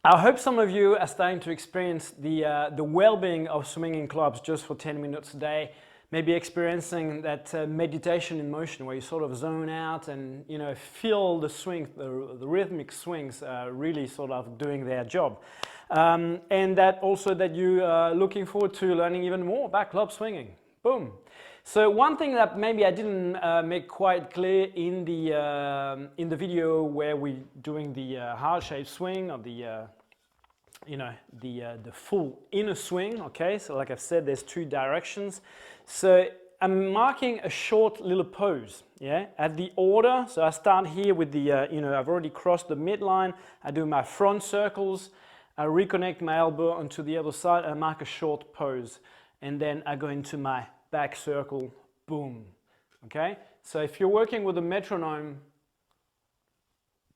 I hope some of you are starting to experience the well-being of swimming in clubs just for 10 minutes a day, maybe experiencing that meditation in motion where you sort of zone out and feel the swing, the rhythmic swings really sort of doing their job. And that also that you are looking forward to learning even more about club swinging. Boom. So one thing that maybe I didn't make quite clear in the video where we're doing the heart-shaped swing or the full inner swing. Okay, so like I've said, there's two directions. So I'm marking a short little pose. Yeah, at the order. So I start here with the I've already crossed the midline. I do my front circles. I reconnect my elbow onto the other side. I mark a short pose, and then I go into my back circle, boom. Okay, so if you're working with a metronome,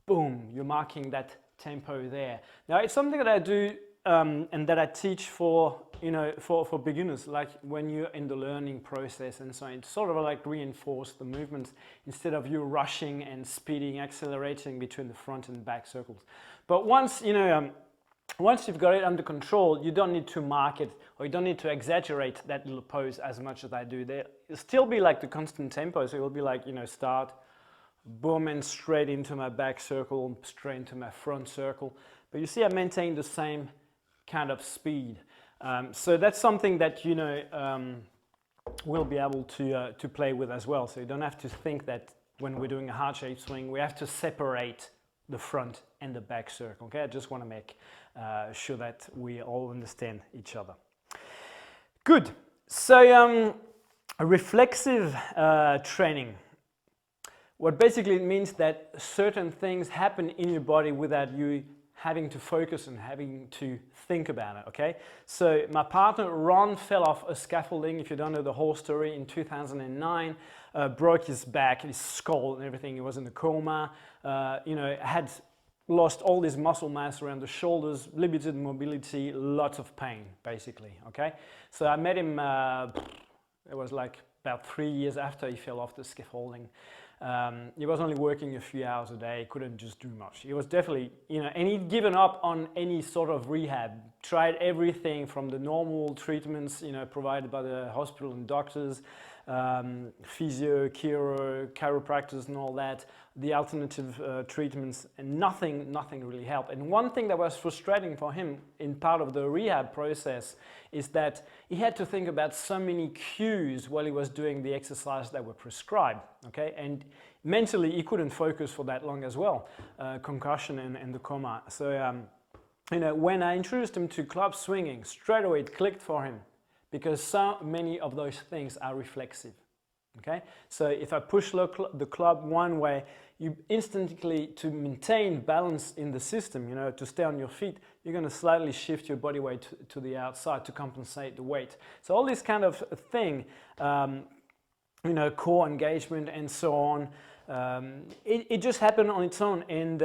boom, you're marking that tempo there. Now it's something that I do and that I teach for beginners, like when you're in the learning process and so on. It's sort of like reinforce the movements instead of you rushing and speeding, accelerating between the front and back circles. But once you've got it under control, you don't need to mark it, or you don't need to exaggerate that little pose as much as I do there. It'll still be like the constant tempo, so it'll be like, start, boom, and straight into my back circle, straight into my front circle. But you see, I maintain the same kind of speed. So that's something that, we'll be able to play with as well. So you don't have to think that when we're doing a heart-shaped swing, we have to separate the front and the back circle. Okay, I just want to make sure that we all understand each other. Good. So a reflexive training. What basically means that certain things happen in your body without you having to focus and having to think about it, okay? So my partner Ron fell off a scaffolding, if you don't know the whole story, in 2009, broke his back, his skull and everything. He was in a coma, had lost all his muscle mass around the shoulders, limited mobility, lots of pain, basically, okay? So I met him, it was like about 3 years after he fell off the scaffolding. He was only working a few hours a day, couldn't just do much. He was definitely, and he'd given up on any sort of rehab, tried everything from the normal treatments, provided by the hospital and doctors, physio, chiropractors and all that, the alternative treatments, and nothing really helped. And one thing that was frustrating for him in part of the rehab process is that he had to think about so many cues while he was doing the exercise that were prescribed, okay? And mentally he couldn't focus for that long as well, concussion and the coma. So, when I introduced him to club swinging, straight away it clicked for him, because so many of those things are reflexive, okay? So if I push the club one way, you instantly, to maintain balance in the system, to stay on your feet, you're going to slightly shift your body weight to the outside to compensate the weight. So all this kind of thing, core engagement and so on, it just happened on its own, and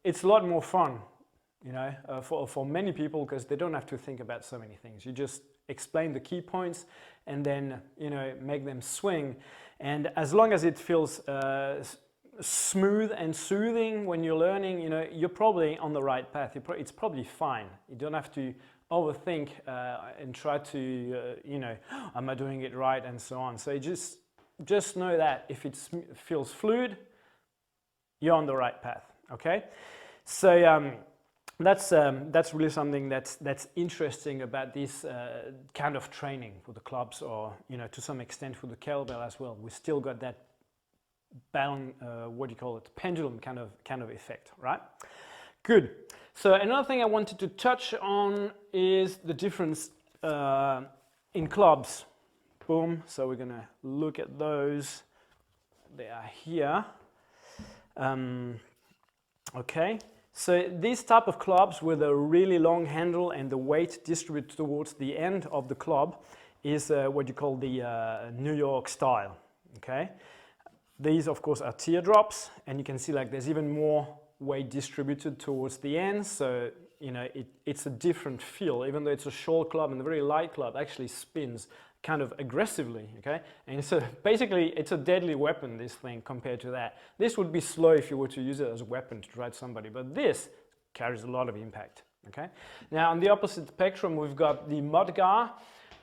it's a lot more fun, for many people, because they don't have to think about so many things. You just explain the key points and then make them swing, and as long as it feels smooth and soothing when you're learning, you're probably on the right path. It's probably fine. You don't have to overthink and try to am I doing it right and so on. So you just know that if it feels fluid, you're on the right path, okay? So that's really something that's interesting about this kind of training for the clubs, or to some extent for the kettlebell as well. We still got that balance, pendulum kind of effect, right? Good. So another thing I wanted to touch on is the difference in clubs. Boom. So we're gonna look at those. They are here. Okay. So these type of clubs with a really long handle and the weight distributed towards the end of the club is what you call the New York style, okay? These, of course, are teardrops, and you can see like there's even more weight distributed towards the end, so it's a different feel. Even though it's a short club and a very light club, actually spins kind of aggressively, okay? And so basically it's a deadly weapon, this thing, compared to that. This would be slow if you were to use it as a weapon to drive somebody, but this carries a lot of impact, Okay. Now on the opposite spectrum, we've got the mudgar,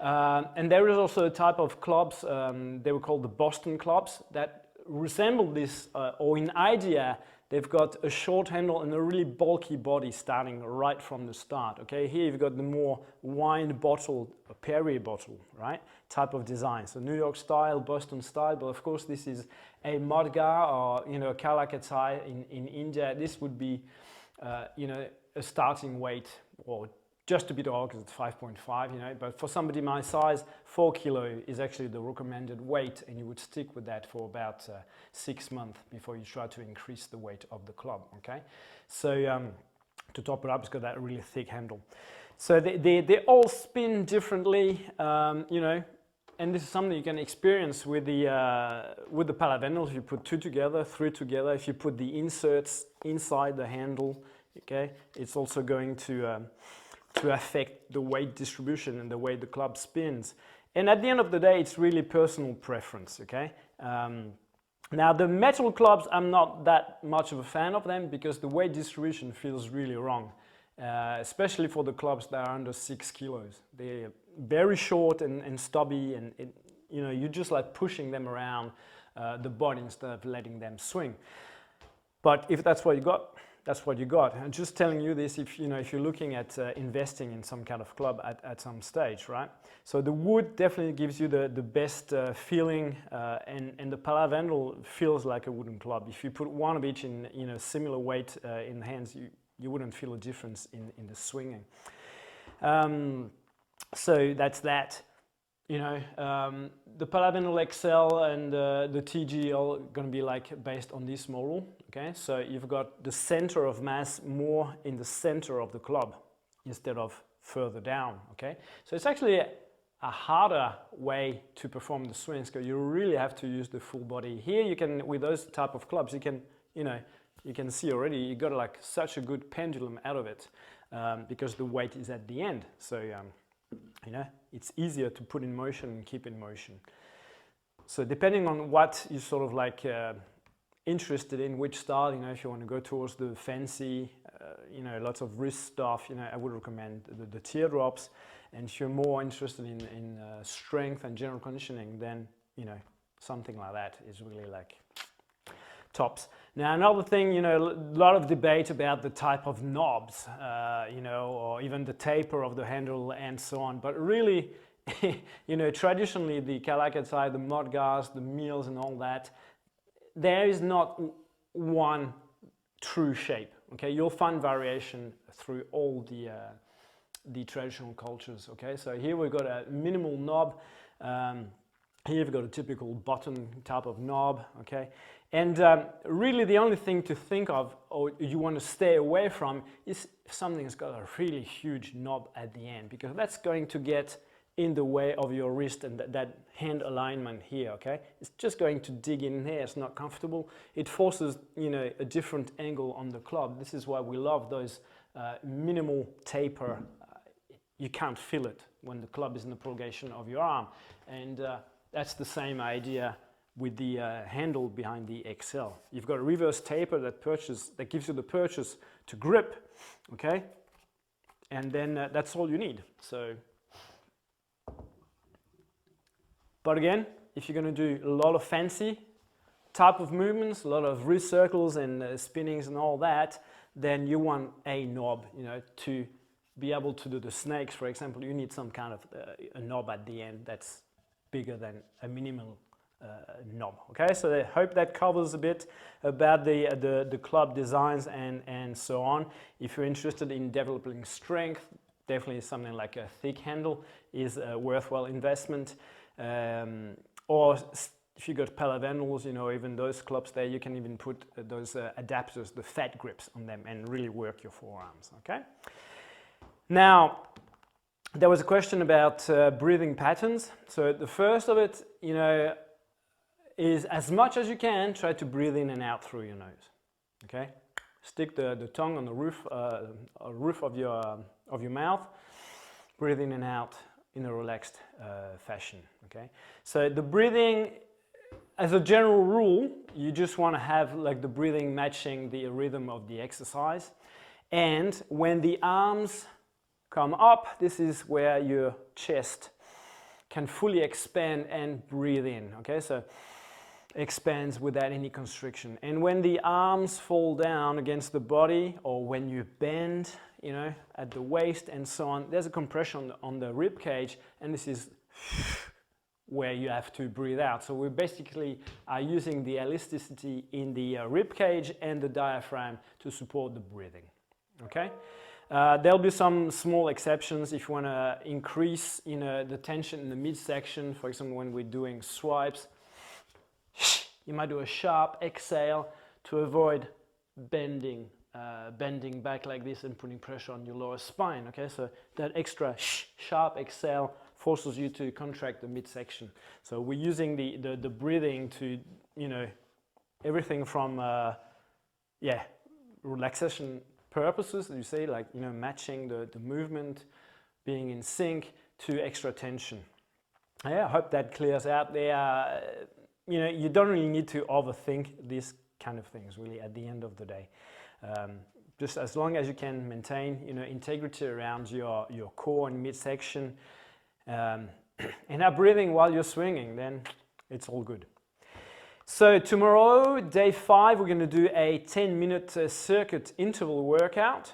and there is also a type of clubs, they were called the Boston clubs, that resemble this, or in idea, they've got a short handle and a really bulky body starting right from the start. Okay, here you've got the more wine bottle, a Perrier bottle, right, type of design. So New York style, Boston style, but of course this is a mudgar or, you know, a Kalakatai in India. This would be, you know, a starting weight, or just a bit off because it's 5.5, you know, but for somebody my size, 4 kilo is actually the recommended weight, and you would stick with that for about 6 months before you try to increase the weight of the club, okay? So to top it up, it's got that really thick handle. So they all spin differently, you know, and this is something you can experience with the palavendals. If you put 2 together, 3 together, if you put the inserts inside the handle, okay, it's also going to affect the weight distribution and the way the club spins. And at the end of the day, it's really personal preference, okay? Now the metal clubs, I'm not that much of a fan of them because the weight distribution feels really wrong, especially for the clubs that are under 6 kilos. They're very short and stubby, and you know, you're just like pushing them around the body instead of letting them swing. But if that's what you got, that's what you got. I'm just telling you this if, you know, if you're looking at investing in some kind of club at some stage, right? So the wood definitely gives you the best feeling, and the palavendal feels like a wooden club. If you put one of each in, you know, similar weight in the hands, you wouldn't feel a difference in the swinging. So that's that. You know, the Palavendal XL and the TG are going to be like based on this model. Okay, so you've got the center of mass more in the center of the club instead of further down. Okay, so it's actually a harder way to perform the swings because you really have to use the full body. Here you can, with those type of clubs, you can, you know, you can see already you got like such a good pendulum out of it because the weight is at the end. So you know, it's easier to put in motion and keep in motion. So depending on what you sort of like interested in, which style, you know, if you want to go towards the fancy, you know, lots of wrist stuff, you know, I would recommend the teardrops. And if you're more interested in strength and general conditioning, then, you know, something like that is really like tops. Now another thing, you know, a lot of debate about the type of knobs, you know, or even the taper of the handle and so on. But really, you know, traditionally the Kalakatai, the mudgars, the meals and all that, there is not one true shape. Okay, you'll find variation through all the traditional cultures. Okay, so here we've got a minimal knob. Here we've got a typical button type of knob. Okay. And really the only thing to think of, or you want to stay away from, is if something's got a really huge knob at the end, because that's going to get in the way of your wrist and that hand alignment here, okay? It's just going to dig in there, it's not comfortable. It forces, you know, a different angle on the club. This is why we love those minimal taper. You can't feel it when the club is in the prolongation of your arm. And that's the same idea with the handle behind the XL. You've got a reverse taper that gives you the purchase to grip, okay? And then that's all you need. So, but again, if you're going to do a lot of fancy type of movements, a lot of wrist circles and spinnings and all that, then you want a knob, you know, to be able to do the snakes, for example. You need some kind of a knob at the end that's bigger than a minimal knob. Okay, so I hope that covers a bit about the club designs and so on. If you're interested in developing strength, definitely something like a thick handle is a worthwhile investment. Or if you got palavendals, you know, even those clubs there, you can even put those adapters, the fat grips on them, and really work your forearms. Okay. Now, there was a question about breathing patterns. So the first of it, you know, is as much as you can, try to breathe in and out through your nose. Okay, stick the tongue on the roof of your mouth. Breathe in and out in a relaxed fashion. Okay, so the breathing, as a general rule, you just want to have like the breathing matching the rhythm of the exercise. And when the arms come up, this is where your chest can fully expand and breathe in, okay? So expands without any constriction. And when the arms fall down against the body, or when you bend, you know, at the waist and so on, there's a compression on the rib cage, and this is where you have to breathe out. So we basically are using the elasticity in the rib cage and the diaphragm to support the breathing, okay? There'll be some small exceptions if you want to increase, you know, the tension in the midsection. For example, when we're doing swipes, you might do a sharp exhale to avoid bending back like this and putting pressure on your lower spine. Okay, so that extra sharp exhale forces you to contract the midsection. So we're using the breathing to, you know, everything from relaxation purposes, you say, like, you know, matching the movement, being in sync, to extra tension. Yeah, I hope that clears out there. You know, you don't really need to overthink these kind of things, really, at the end of the day. Just as long as you can maintain, you know, integrity around your core and midsection, and are breathing while you're swinging, then it's all good. So tomorrow, day 5, we're going to do a 10-minute circuit interval workout.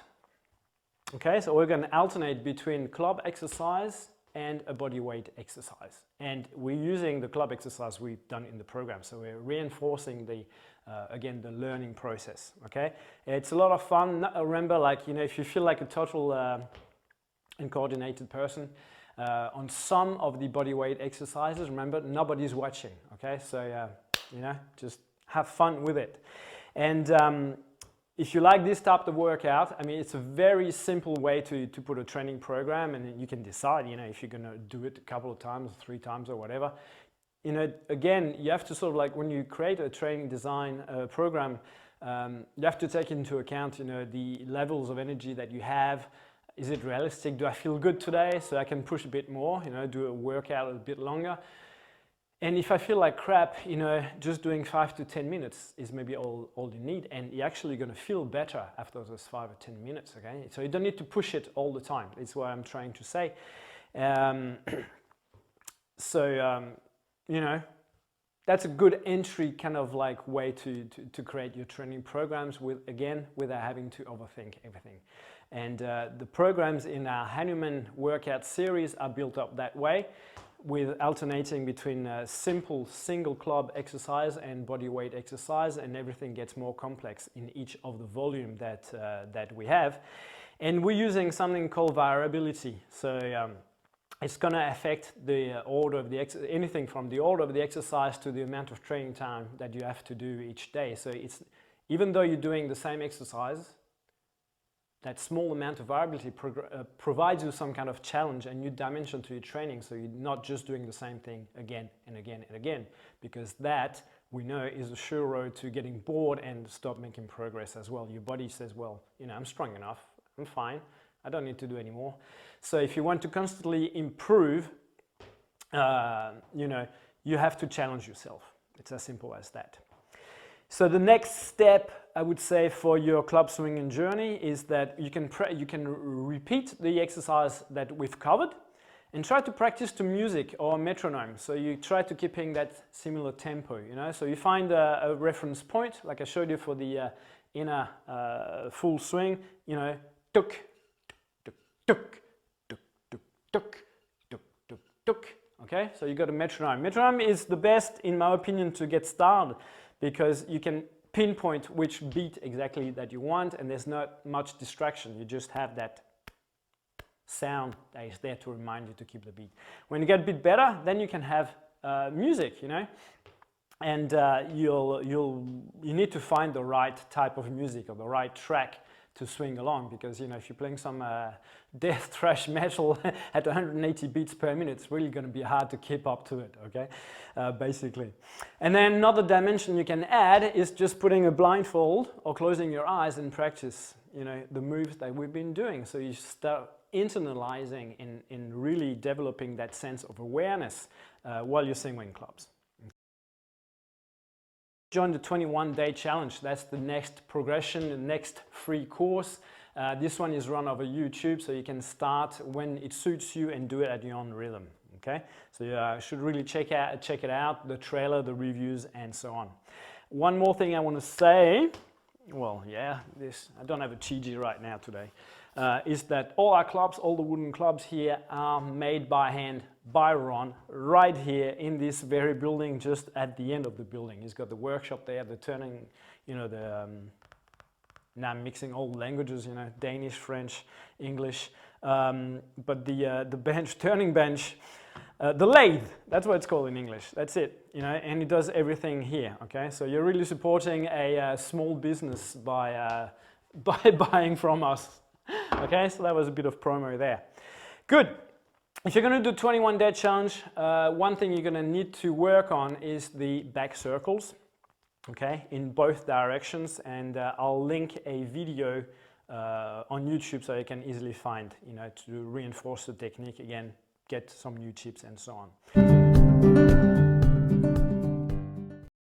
Okay, so we're going to alternate between club exercise and a body weight exercise. And we're using the club exercise we've done in the program. So we're reinforcing again, the learning process, okay? It's a lot of fun. Remember, like, you know, if you feel like a total uncoordinated person, on some of the body weight exercises, remember, nobody's watching, okay? So, you know, just have fun with it. And if you like this type of workout, I mean, it's a very simple way to put a training program, and you can decide, you know, if you're going to do it a couple of times, 3 times or whatever. You know, again, you have to sort of, like, when you create a training design program, you have to take into account, you know, the levels of energy that you have. Is it realistic? Do I feel good today? So I can push a bit more, you know, do a workout a bit longer. And if I feel like crap, you know, just doing 5 to 10 minutes is maybe all you need, and you're actually going to feel better after those 5 or 10 minutes, okay? So you don't need to push it all the time. That's what I'm trying to say. You know, that's a good entry kind of like way to create your training programs without having to overthink everything. And the programs in our Hanuman workout series are built up that way, with alternating between simple single club exercise and body weight exercise, and everything gets more complex in each of the volume that we have. And we're using something called variability. So it's going to affect the order of the anything from the order of the exercise to the amount of training time that you have to do each day. So it's, even though you're doing the same exercise, that small amount of variability provides you some kind of challenge and new dimension to your training, so you're not just doing the same thing again and again and again, because that, we know, is a sure road to getting bored and stop making progress as well. Your body says, well, you know, I'm strong enough, I'm fine, I don't need to do any more. So if you want to constantly improve, you know, you have to challenge yourself. It's as simple as that. So the next step, I would say, for your club swinging journey is that you can repeat the exercise that we've covered and try to practice to music or metronome. So you try to keeping that similar tempo, you know. So you find a reference point, like I showed you for the inner full swing, you know, tuk, tuk, tuk, tuk, tuk, tuk, tuk, tuk, tuk. Okay, so you got a metronome. Metronome is the best, in my opinion, to get started, because you can pinpoint which beat exactly that you want, and there's not much distraction. You just have that sound that is there to remind you to keep the beat. When you get a bit better, then you can have music, you know, and you need to find the right type of music or the right track to swing along, because, you know, if you're playing some death thrash metal at 180 beats per minute, it's really going to be hard to keep up to it, okay, basically. And then another dimension you can add is just putting a blindfold or closing your eyes and practice, you know, the moves that we've been doing. So you start internalizing in really developing that sense of awareness while you're swinging clubs. join the 21-day challenge. That's the next progression, the next free course. This one is run over YouTube, so you can start when it suits you and do it at your own rhythm. Okay, so you should really check it out, the trailer, the reviews, and so on. One more thing I want to say, well, yeah, I don't have a Chiji right now today, is that all our clubs, all the wooden clubs here are made by hand by Ron, right here in this very building, just at the end of the building. He's got the workshop there, the turning, you know, now I'm mixing all languages, you know, Danish, French, English, but the bench, turning bench, the lathe, that's what it's called in English, that's it, you know, and it does everything here, okay? So you're really supporting a small business by buying from us, okay? So that was a bit of promo there. Good. If you're going to do 21-day challenge, one thing you're going to need to work on is the back circles, okay, in both directions, and I'll link a video on YouTube so you can easily find, you know, to reinforce the technique again, get some new tips and so on.